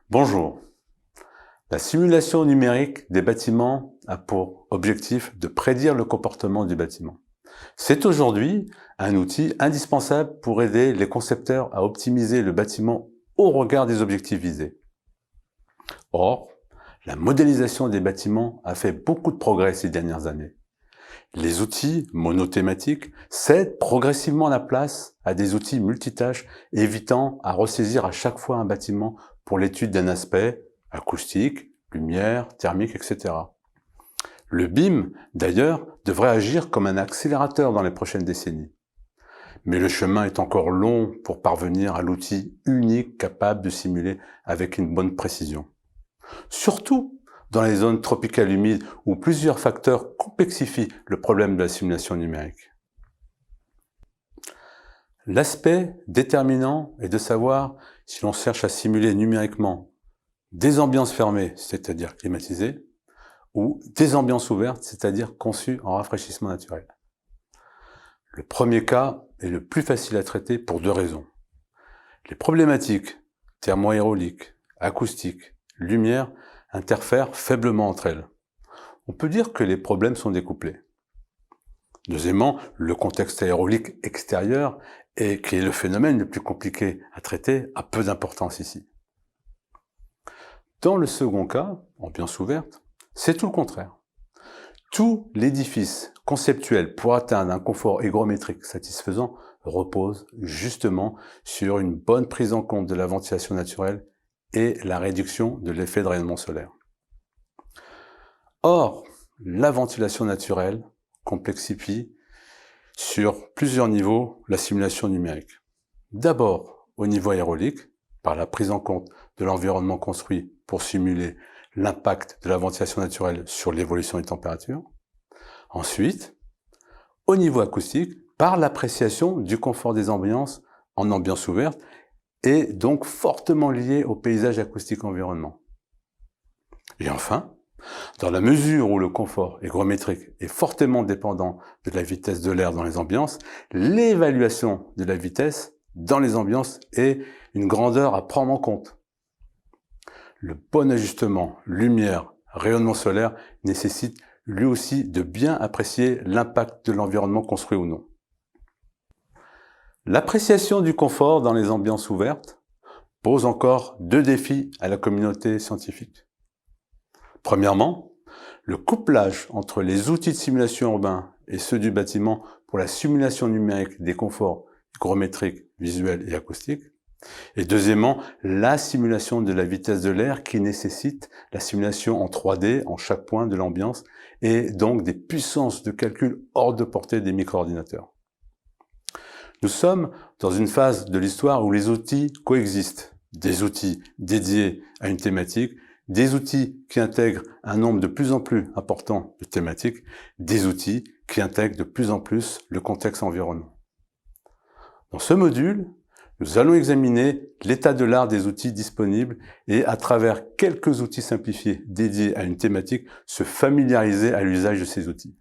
Bonjour. La simulation numérique des bâtiments a pour objectif de prédire le comportement du bâtiment. C'est aujourd'hui un outil indispensable pour aider les concepteurs à optimiser le bâtiment au regard des objectifs visés. Or, la modélisation des bâtiments a fait beaucoup de progrès ces dernières années. Les outils monothématiques cèdent progressivement la place à des outils multitâches, évitant à ressaisir à chaque fois un bâtiment pour l'étude d'un aspect acoustique, lumière, thermique, etc. Le BIM, d'ailleurs, devrait agir comme un accélérateur dans les prochaines décennies. Mais le chemin est encore long pour parvenir à l'outil unique capable de simuler avec une bonne précision. Surtout dans les zones tropicales humides où plusieurs facteurs complexifient le problème de la simulation numérique. L'aspect déterminant est de savoir si l'on cherche à simuler numériquement des ambiances fermées, c'est-à-dire climatisées, ou des ambiances ouvertes, c'est-à-dire conçues en rafraîchissement naturel. Le premier cas est le plus facile à traiter pour deux raisons. Les problématiques thermo-hydrauliques, acoustiques, lumière interfèrent faiblement entre elles. On peut dire que les problèmes sont découplés. Deuxièmement, le contexte aérolique extérieur, qui est le phénomène le plus compliqué à traiter, a peu d'importance ici. Dans le second cas, ambiance ouverte, c'est tout le contraire. Tout l'édifice conceptuel pour atteindre un confort hygrométrique satisfaisant repose justement sur une bonne prise en compte de la ventilation naturelle et la réduction de l'effet de rayonnement solaire. Or, la ventilation naturelle complexifie sur plusieurs niveaux la simulation numérique. D'abord, au niveau aérolique, par la prise en compte de l'environnement construit pour simuler l'impact de la ventilation naturelle sur l'évolution des températures. Ensuite, au niveau acoustique, par l'appréciation du confort des ambiances en ambiance ouverte et donc fortement lié au paysage acoustique environnement. Et enfin, dans la mesure où le confort hygrométrique est fortement dépendant de la vitesse de l'air dans les ambiances, l'évaluation de la vitesse dans les ambiances est une grandeur à prendre en compte. Le bon ajustement lumière, rayonnement solaire nécessite lui aussi de bien apprécier l'impact de l'environnement construit ou non. L'appréciation du confort dans les ambiances ouvertes pose encore deux défis à la communauté scientifique. Premièrement, le couplage entre les outils de simulation urbain et ceux du bâtiment pour la simulation numérique des conforts hygrométriques, visuels et acoustiques. Et deuxièmement, la simulation de la vitesse de l'air qui nécessite la simulation en 3D en chaque point de l'ambiance et donc des puissances de calcul hors de portée des micro-ordinateurs. Nous sommes dans une phase de l'histoire où les outils coexistent. Des outils dédiés à une thématique, des outils qui intègrent un nombre de plus en plus important de thématiques, des outils qui intègrent de plus en plus le contexte environnement. Dans ce module, nous allons examiner l'état de l'art des outils disponibles et, à travers quelques outils simplifiés dédiés à une thématique, se familiariser à l'usage de ces outils.